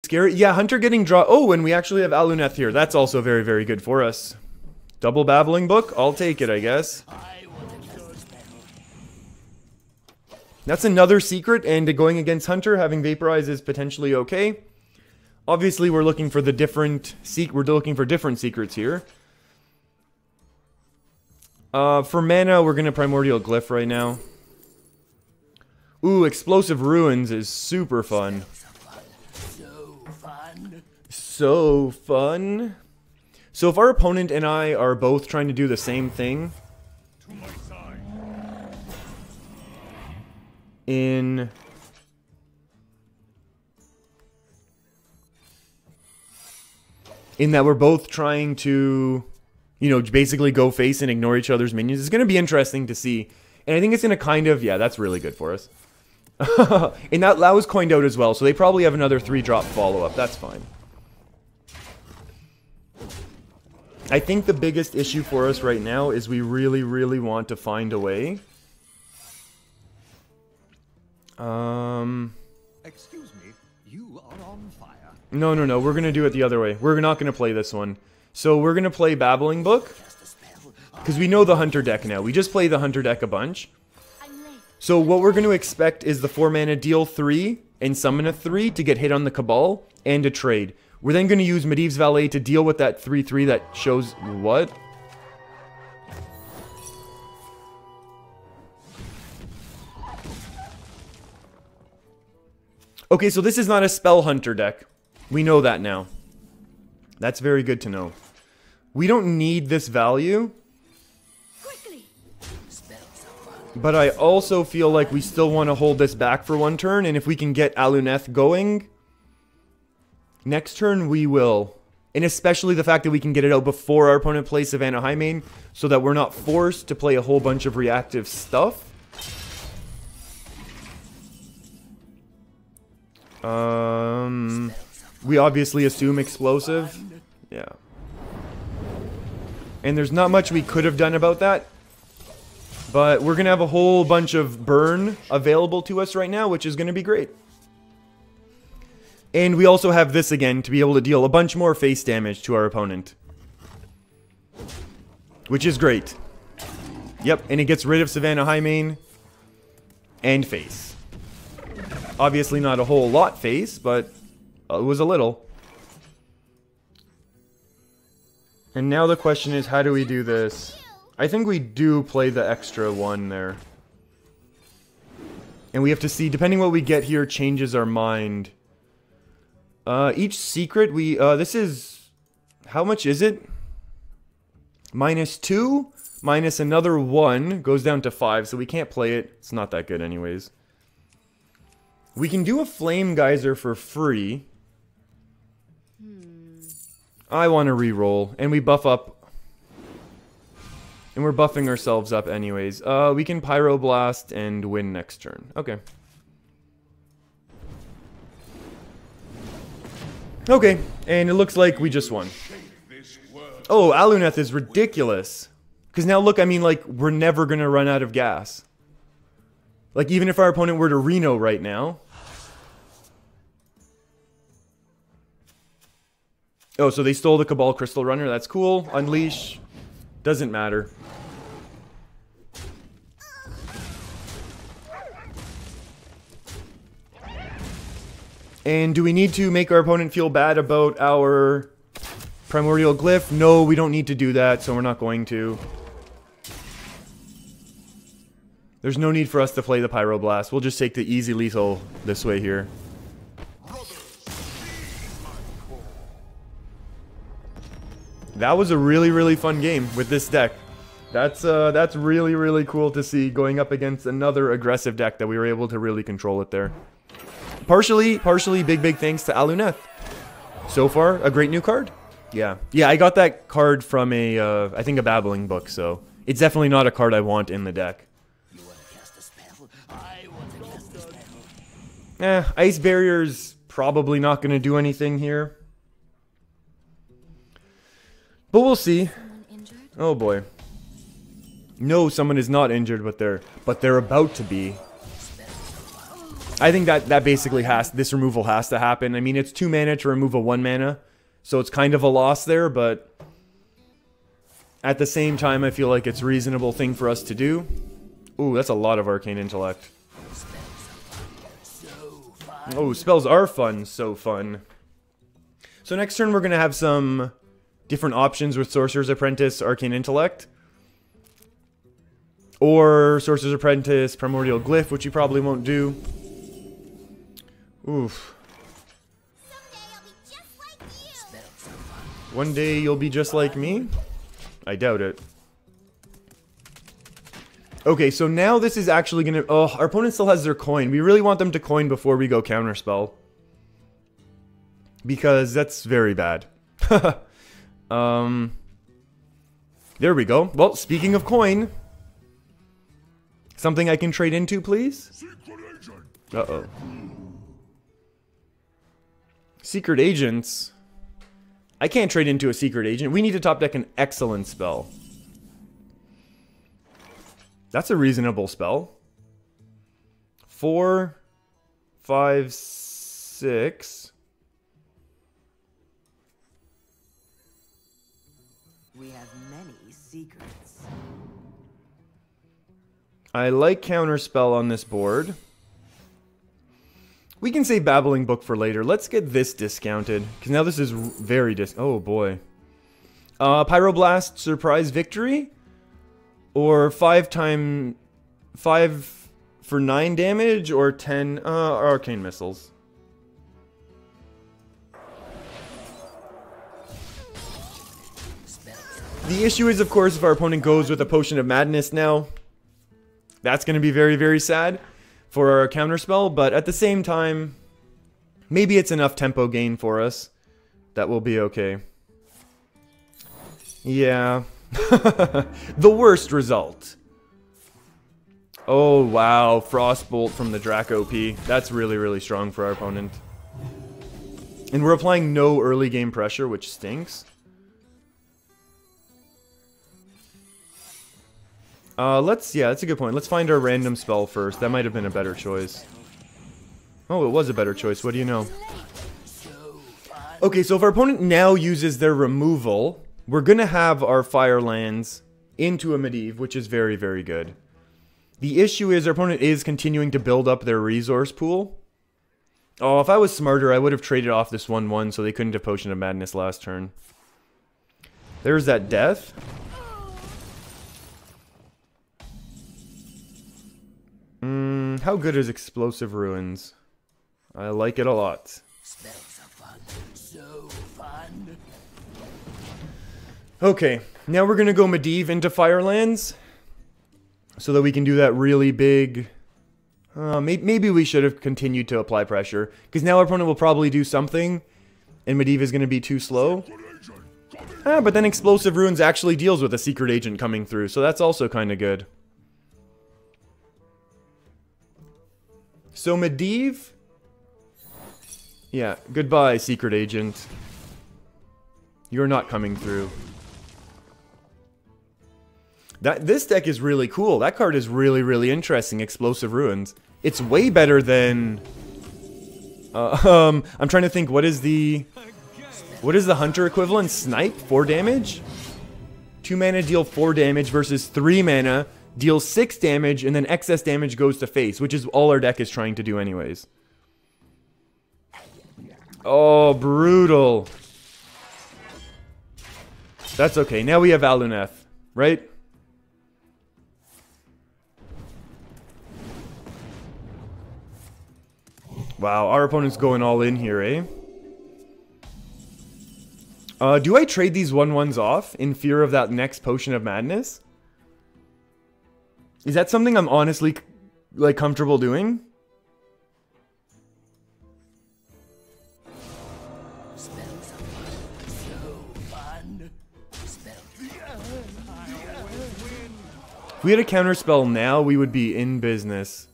Scary. Yeah, Hunter getting draw. Oh, and we actually have Aluneth here. That's also very, very good for us. Double Babbling Book. I'll take it, I guess. That's another secret, and going against Hunter, having Vaporize is potentially okay. Obviously, we're looking for the different... We're looking for different secrets here. For mana, we're going to Primordial Glyph right now. Ooh, Explosive Ruins is super fun. So fun. So if our opponent and I are both trying to do the same thing... In that we're both trying to, you know, basically go face and ignore each other's minions. It's going to be interesting to see. And I think it's going to kind of, yeah, that's really good for us. And that was coined out as well, so they probably have another 3-drop follow-up. That's fine. I think the biggest issue for us right now is we really, really want to find a way. Excuse me, you are on fire. No, we're gonna do it the other way. We're not gonna play this one. So we're gonna play Babbling Book. Because we know the Hunter deck now. We just play the Hunter deck a bunch. So what we're gonna expect is the 4-mana deal 3 and summon a 3 to get hit on the Cabal and a trade. We're then gonna use Medivh's Valet to deal with that 3/3 that shows what? Okay, so this is not a Spell Hunter deck. We know that now. That's very good to know. We don't need this value. But I also feel like we still want to hold this back for one turn, and if we can get Aluneth going, next turn we will. And especially the fact that we can get it out before our opponent plays Savannah Highmane, so that we're not forced to play a whole bunch of reactive stuff. We obviously assume explosive. Yeah. And there's not much we could have done about that. But we're going to have a whole bunch of burn available to us right now, which is going to be great. And we also have this again to be able to deal a bunch more face damage to our opponent. Which is great. Yep, and it gets rid of Savannah Highmane and face. Obviously not a whole lot face, but it was a little. And now the question is, how do we do this? I think we do play the extra one there. And we have to see, depending what we get here, changes our mind. Each secret, this is, how much is it? -2, minus another 1, goes down to 5, so we can't play it. It's not that good anyways. We can do a Flame Geyser for free. I want to reroll, and we buff up. And we're buffing ourselves up anyways. We can Pyroblast and win next turn. Okay. Okay, and it looks like we just won. Oh, Aluneth is ridiculous. Because now look, I mean, like, we're never going to run out of gas. Like, even if our opponent were to Reno right now. Oh, so they stole the Cabal Crystal Runner. That's cool. Unleash. Doesn't matter. And do we need to make our opponent feel bad about our Primordial Glyph? No, we don't need to do that, so we're not going to. There's no need for us to play the Pyroblast. We'll just take the easy lethal this way here. That was a really, really fun game with this deck. That's really, really cool to see going up against another aggressive deck that we were able to really control it there. Partially big thanks to Aluneth. So far, a great new card. Yeah, I got that card from I think a Babbling Book, so it's definitely not a card I want in the deck. Ice Barrier's probably not going to do anything here. But we'll see. Oh boy. No, someone is not injured, but they're about to be. I think that basically this removal has to happen. I mean, it's 2 mana to remove a 1 mana, so it's kind of a loss there, but at the same time, I feel like it's a reasonable thing for us to do. Ooh, that's a lot of Arcane Intellect. Oh, spells are fun, so fun. So next turn we're going to have some different options with Sorcerer's Apprentice, Arcane Intellect. Or Sorcerer's Apprentice, Primordial Glyph, which you probably won't do. Oof. One day you'll be just like me? I doubt it. Okay, so now this is actually gonna... Oh, our opponent still has their coin. We really want them to coin before we go counterspell. Because that's very bad. There we go. Well, speaking of coin... Something I can trade into, please? Uh-oh. Secret agents? I can't trade into a secret agent. We need to top deck an excellent spell. That's a reasonable spell. 4, 5, 6. We have many secrets. I like counterspell on this board. We can save Babbling Book for later. Let's get this discounted, because now this is very oh boy. Pyroblast Surprise Victory? Or 5 for 9 damage, or 10 Arcane Missiles. The issue is, of course, if our opponent goes with a Potion of Madness now, that's going to be very, very sad for our counterspell, but at the same time, maybe it's enough tempo gain for us. That will be okay. Yeah. The worst result. Oh, wow. Frostbolt from the Draco P. That's really, really strong for our opponent. And we're applying no early game pressure, which stinks. Yeah, that's a good point. Let's find our random spell first. That might have been a better choice. Oh, it was a better choice. What do you know? Okay, so if our opponent now uses their removal, we're going to have our fire lands into a Medivh, which is very, very good. The issue is our opponent is continuing to build up their resource pool. Oh, if I was smarter, I would have traded off this 1/1 so they couldn't have Potion of Madness last turn. There's that death. How good is Explosive Ruins? I like it a lot. Spells are fun. So fun. Okay, now we're gonna go Medivh into Firelands, so that we can do that really big... maybe we should have continued to apply pressure, because now our opponent will probably do something, and Medivh is gonna be too slow. But then Explosive Ruins actually deals with a secret agent coming through, so that's also kind of good. So Medivh... Yeah, goodbye, secret agent. You're not coming through. This deck is really cool. That card is really, really interesting, Explosive Ruins. It's way better than... I'm trying to think, what is the Hunter equivalent? Snipe? 4 damage? 2 mana deal 4 damage versus 3 mana deal 6 damage, and then excess damage goes to face, which is all our deck is trying to do anyways. Oh, brutal. That's okay. Now we have Aluneth, right? Wow, our opponent's going all in here, eh? Do I trade these 1/1s off in fear of that next Potion of Madness? Is that something I'm honestly, like, comfortable doing? Spells are fun. So fun. Spells. If we had a counterspell now, we would be in business.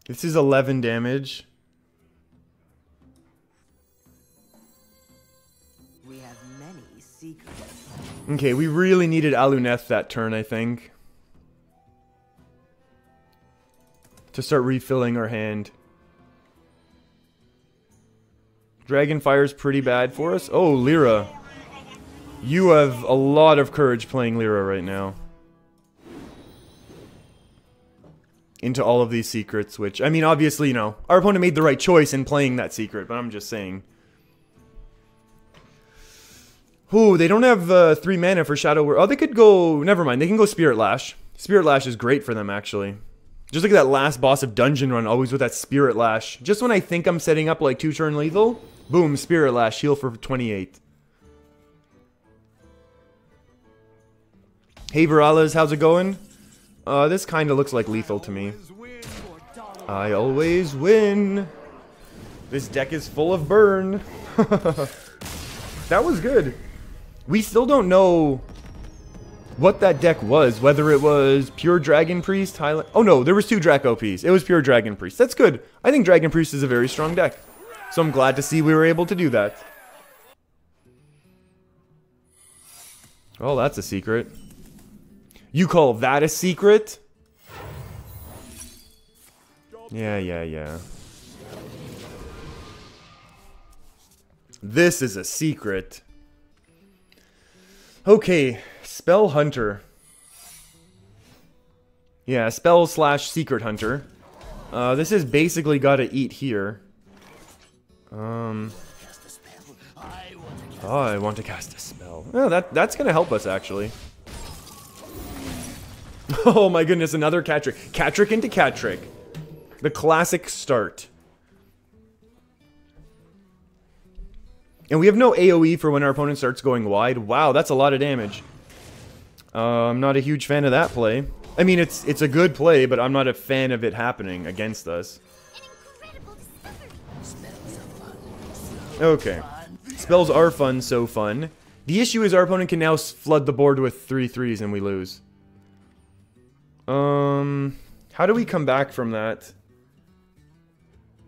This is 11 damage. We have many secrets. Okay, we really needed Aluneth that turn, I think. to start refilling our hand. Dragonfire's pretty bad for us. Oh, Lyra. You have a lot of courage playing Lyra right now. Into all of these secrets, which, I mean, obviously, you know, our opponent made the right choice in playing that secret, but I'm just saying. Ooh, they don't have 3 mana for Shadow Word. Oh, they could go, never mind, they can go Spirit Lash. Spirit Lash is great for them, actually. Just look at that last boss of Dungeon Run, always with that Spirit Lash. Just when I think I'm setting up like 2-turn lethal, boom, Spirit Lash, heal for 28. Hey Virales, how's it going? This kind of looks like lethal to me. I always win. This deck is full of burn. That was good. We still don't know what that deck was, whether it was pure Dragon Priest, Highland... Oh no, there was 2 Draco Ps. It was pure Dragon Priest. That's good. I think Dragon Priest is a very strong deck. So I'm glad to see we were able to do that. Oh, that's a secret. You call that a secret? Yeah. This is a secret. Okay, Spell Hunter. Yeah, Spell / Secret Hunter. This has basically got to eat here. Oh, I want to cast a spell. Oh, that's gonna help us, actually. Oh my goodness, another Catrick. Catrick into Catrick. The classic start. And we have no AoE for when our opponent starts going wide. Wow, that's a lot of damage. I'm not a huge fan of that play. I mean, it's a good play, but I'm not a fan of it happening against us. Okay. Spells are fun, so fun. The issue is our opponent can now flood the board with 3 3s and we lose. How do we come back from that?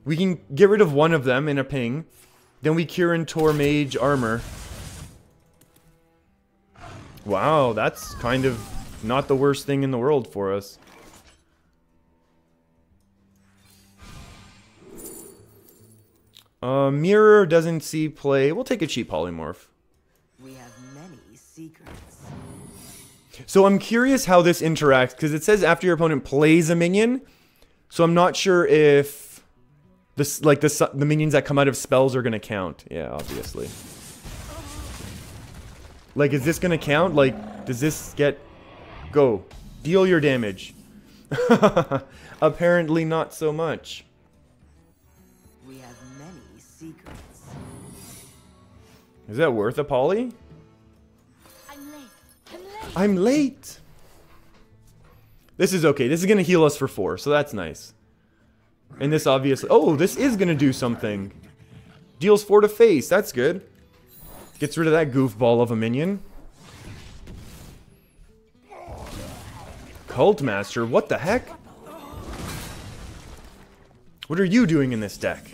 We can get rid of one of them in a ping. Then we Kirin Tor Mage Armor. Wow, that's kind of not the worst thing in the world for us. Mirror doesn't see play. We'll take a cheap polymorph. We have many secrets. So I'm curious how this interacts, because it says after your opponent plays a minion. So I'm not sure if this, like the minions that come out of spells are gonna count. Yeah, obviously. Like, is this gonna count? Like, does this get... Go. Deal your damage. Apparently not so much. We have many secrets. Is that worth a poly? I'm late. This is okay. This is gonna heal us for 4, so that's nice. And this obviously... Oh, this is gonna do something. Deals 4 to face. That's good. Gets rid of that goofball of a minion. Cult Master? What the heck? What are you doing in this deck?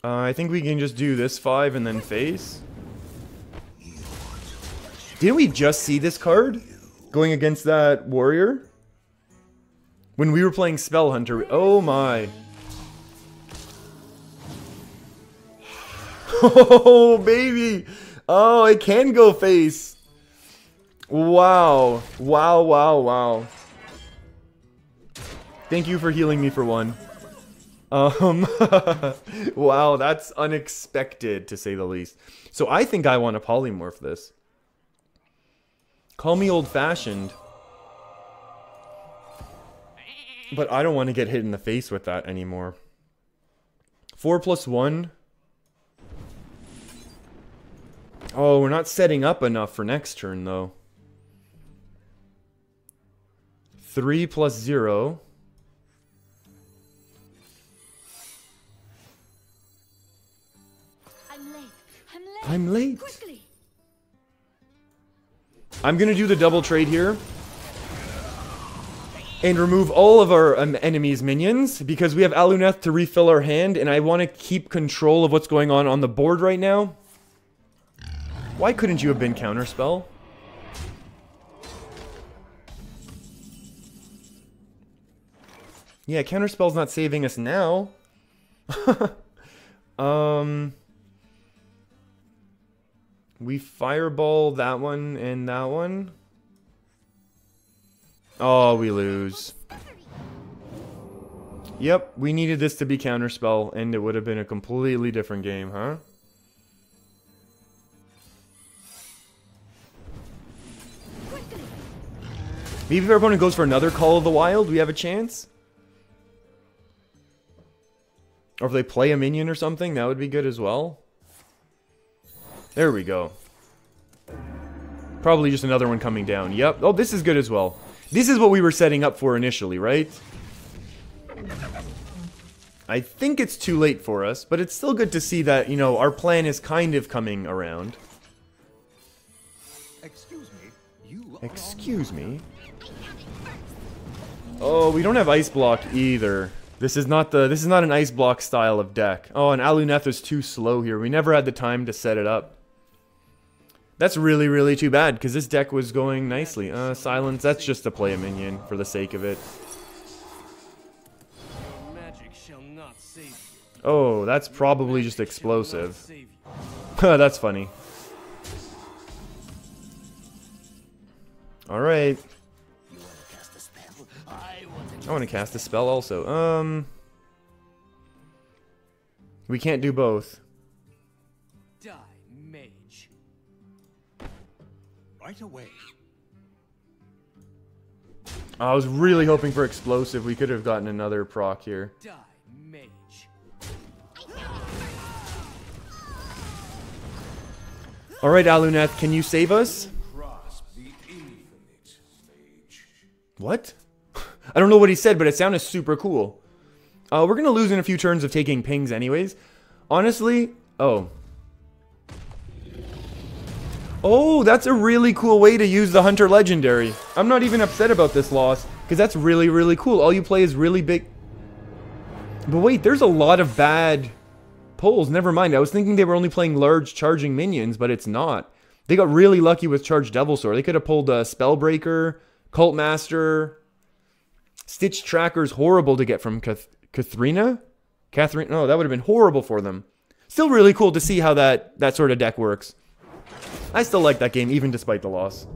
I think we can just do this 5 and then face. Didn't we just see this card? Going against that warrior? When we were playing Spell Hunter. Oh my. Oh, baby. Oh, I can go face. Wow. Wow, wow, wow. Thank you for healing me for 1. Wow, that's unexpected, to say the least. So I think I want to polymorph this. Call me old-fashioned. But I don't want to get hit in the face with that anymore. 4+1. Oh, we're not setting up enough for next turn, though. 3+0. I'm late. Quickly. I'm gonna do the double trade here. And remove all of our enemies' minions, because we have Aluneth to refill our hand, and I want to keep control of what's going on the board right now. Why couldn't you have been Counterspell? Yeah, Counterspell's not saving us now. We Fireball that one and that one. Oh, we lose. Yep, we needed this to be Counterspell, and it would have been a completely different game, huh? Maybe if our opponent goes for another Call of the Wild, we have a chance? Or if they play a minion or something, that would be good as well. There we go. Probably just another one coming down. Yep. Oh, this is good as well. This is what we were setting up for initially, right? I think it's too late for us, but it's still good to see that, you know, our plan is kind of coming around. Excuse me. You Excuse me? Oh, we don't have Ice Block either. This is not an Ice Block style of deck. Oh, and Aluneth is too slow here. We never had the time to set it up. That's really, really too bad, because this deck was going nicely. Silence, that's just to play a minion for the sake of it. Oh, that's probably just explosive. That's funny. Alright. I want to cast a spell also. We can't do both. Die, Mage. right away. I was really hoping for explosive. We could have gotten another proc here. Die, Mage. Alright, Aluneth, can you save us? What? I don't know what he said, but it sounded super cool. We're gonna lose in a few turns of taking pings anyways. Honestly, oh, that's a really cool way to use the Hunter Legendary. I'm not even upset about this loss, because that's really, really cool. All you play is really big... But wait, there's a lot of bad pulls. Never mind, I was thinking they were only playing large charging minions, but it's not. They got really lucky with Charged Devil Sword. They could have pulled a Spellbreaker, Cult Master... Stitch Tracker's horrible to get from Catherine? No, that would have been horrible for them. Still really cool to see how that sort of deck works. I still like that game, even despite the loss.